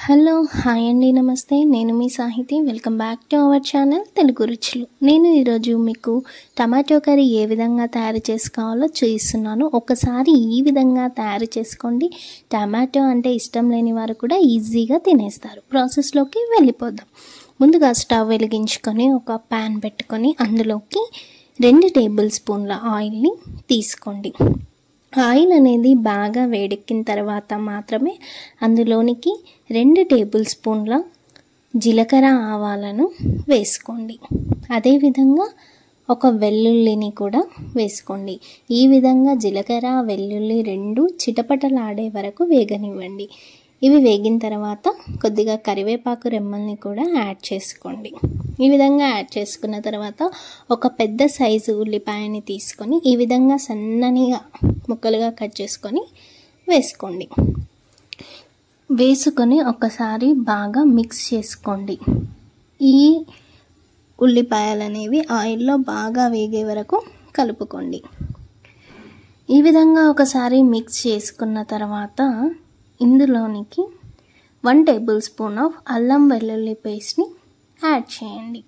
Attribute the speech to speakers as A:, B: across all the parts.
A: Hello hi అండి నమస్తే నేను మీ Sahithi welcome back to our channel Telugu Ruchulu. నేను ఈరోజు మీకు టమాటో కర్రీ ఏ విధంగా తయారు చేసుకోవాలో చూపిస్తున్నాను. ఒకసారి ఈ విధంగా తయారు చేసుకోండి. టమాటో అంటే ఇష్టం లేని వారు కూడా ఈజీగా తినేస్తారు. ప్రాసెస్లోకి వెళ్ళిపోదాం. ముందుగా స్టవ్ వెలిగించుకొని ఒక ప్యాన్ పెట్టుకొని అందులోకి 2 టేబుల్ స్పూన్ల ఆయిల్ని తీసుకోండి. ఆయిల్ అనేది బాగా వేడెక్కిన తర్వాత మాత్రమే అందులోనికి 2 టేబుల్ స్పూన్ల జీలకర్ర ఆవాలను వేసుకోండి. అదేవిధంగా ఒక వెల్లుల్లిని కూడా వేసుకోండి. ఈ విధంగా జీలకర్ర వెల్లుల్లి 2 చిటపటలాడే వరకు వేగనివ్వండి. ఇవి వేగిన తర్వాత కొద్దిగా కరివేపాకు రెమ్మల్ని కూడా యాడ్ చేసుకోండి. ఈ విధంగా యాడ్ చేసుకున్న తర్వాత ఒక పెద్ద సైజు ఉల్లిపాయని తీసుకొని ఈ విధంగా సన్ననిగా ముక్కలుగా కట్ చేసుకొని వేసుకోండి. వేసుకొని ఒకసారి బాగా మిక్స్ చేసుకోండి. ఈ ఉల్లిపాయలు అనేవి ఆయిల్లో బాగా వేగే వరకు కలుపుకోండి. ఈ విధంగా ఒకసారి మిక్స్ చేసుకున్న తర్వాత ఇందులోనికి 1 టేబుల్ స్పూన్ ఆఫ్ అల్లం వెల్లుల్లి పేస్ట్ని యాడ్ చేయండి.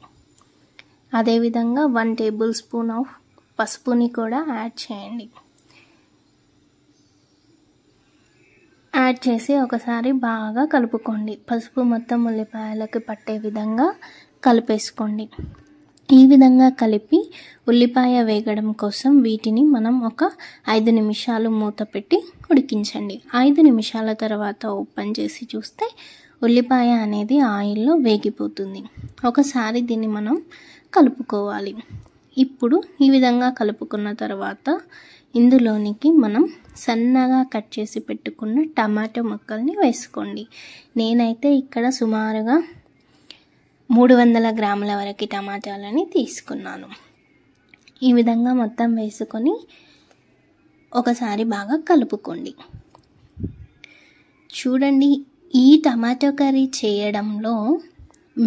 A: అదేవిధంగా 1 టేబుల్ స్పూన్ ఆఫ్ పసుపుని కూడా యాడ్ చేయండి. యాడ్ చేసి ఒకసారి బాగా కలుపుకోండి. పసుపు మొత్తం ఉల్లిపాయలకు పట్టే విధంగా కలిపేసుకోండి. ఈ విధంగా కలిపి ఉల్లిపాయ వేగడం కోసం వీటిని మనం ఒక 5 నిమిషాలు మూత పెట్టి ఉడికించండి. 5 నిమిషాల తర్వాత ఓపెన్ చేసి చూస్తే ఉల్లిపాయ అనేది ఆయిల్లో వేగిపోతుంది. ఒకసారి దీన్ని మనం కలుపుకోవాలి. ఇప్పుడు ఈ విధంగా కలుపుకున్న తర్వాత ఇందులోనికి మనం సన్నగా కట్ చేసి పెట్టుకున్న టమాటో ముక్కల్ని వేసుకోండి. నేనైతే ఇక్కడ సుమారుగా 300 గ్రాముల వరకు టమాటాలని తీసుకున్నాను. ఈ విధంగా మొత్తం వేసుకొని ఒకసారి బాగా కలుపుకోండి. చూడండి, ఈ టమాటో కర్రీ చేయడంలో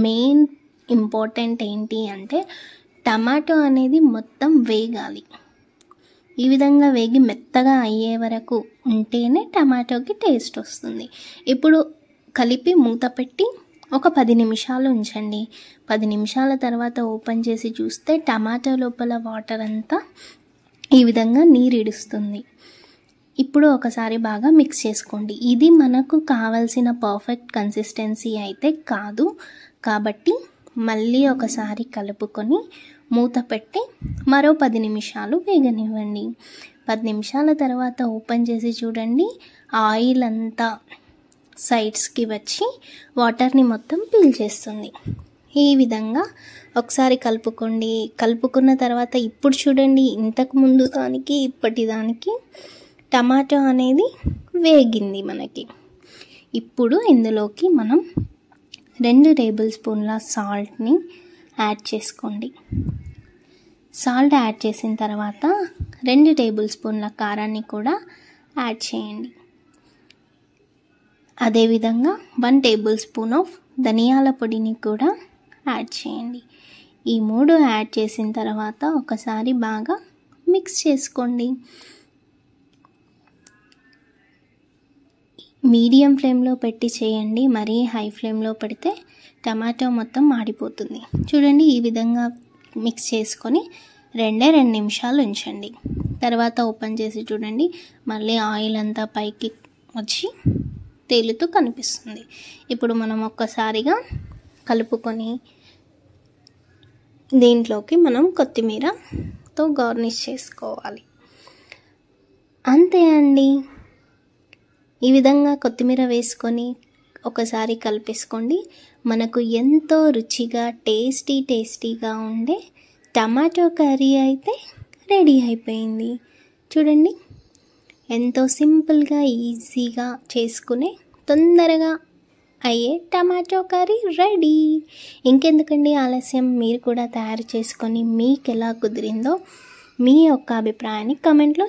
A: మెయిన్ ఇంపార్టెంట్ ఏంటి అంటే టమాటో అనేది మొత్తం వేగాలి. ఈ విధంగా వేగి మెత్తగా అయ్యే వరకు ఉంటేనే టమాటోకి టేస్ట్ వస్తుంది. ఇప్పుడు కలిపి మూత పెట్టి ఒక 10 నిమిషాలు ఉంచండి. 10 నిమిషాల తర్వాత ఓపెన్ చేసి చూస్తే టమాటో లోపల వాటర్ అంతా ఈ విధంగా నీరిడుస్తుంది. ఇప్పుడు ఒకసారి బాగా మిక్స్ చేసుకోండి. ఇది మనకు కావాల్సిన పర్ఫెక్ట్ కన్సిస్టెన్సీ అయితే కాదు, కాబట్టి మళ్ళీ ఒకసారి కలుపుకొని మూత పెట్టి మరో 10 నిమిషాలు వేగనివ్వండి. 10 నిమిషాల తర్వాత ఓపెన్ చేసి చూడండి, ఆయిల్ అంతా సైడ్స్కి వచ్చి వాటర్ని మొత్తం పీల్చేస్తుంది. ఈ విధంగా ఒకసారి కలుపుకోండి. కలుపుకున్న తర్వాత ఇప్పుడు చూడండి, ఇంతకు ముందు దానికి ఇప్పటి దానికి టమాటో అనేది వేగింది మనకి. ఇప్పుడు ఇందులోకి మనం 2 టేబుల్ స్పూన్ల సాల్ట్ని యాడ్ చేసుకోండి. సాల్ట్ యాడ్ చేసిన తర్వాత 2 టేబుల్ స్పూన్ల కారాన్ని కూడా యాడ్ చేయండి. అదేవిధంగా 1 టేబుల్ స్పూన్ ఆఫ్ ధనియాల పొడిని కూడా యాడ్ చేయండి. ఈ 3 యాడ్ చేసిన తర్వాత ఒకసారి బాగా మిక్స్ చేసుకోండి. మీడియం ఫ్లేమ్లో పెట్టి చేయండి. మరీ హై ఫ్లేమ్లో పెడితే టమాటో మొత్తం మాడిపోతుంది. చూడండి, ఈ విధంగా మిక్స్ చేసుకొని 2 నిమిషాలు ఉంచండి. తర్వాత ఓపెన్ చేసి చూడండి, మళ్ళీ ఆయిల్ అంతా పైకి వచ్చి తేలుతూ కనిపిస్తుంది. ఇప్పుడు మనం ఒక్కసారిగా కలుపుకొని దీంట్లోకి మనం కొత్తిమీరతో గార్నిష్ చేసుకోవాలి. అంతే అండి. ఈ విధంగా కొత్తిమీర వేసుకొని ఒకసారి కలిపేసుకోండి. మనకు ఎంతో రుచిగా టేస్టీగా ఉండే టమాటో కర్రీ అయితే రెడీ అయిపోయింది. చూడండి, ఎంతో సింపుల్గా ఈజీగా చేసుకునే తొందరగా అయ్యే టమాటో కర్రీ రెడీ. ఇంకెందుకండి ఆలస్యం, మీరు కూడా తయారు చేసుకొని మీకు ఎలా కుదిరిందో మీ యొక్క అభిప్రాయాన్ని కమెంట్లో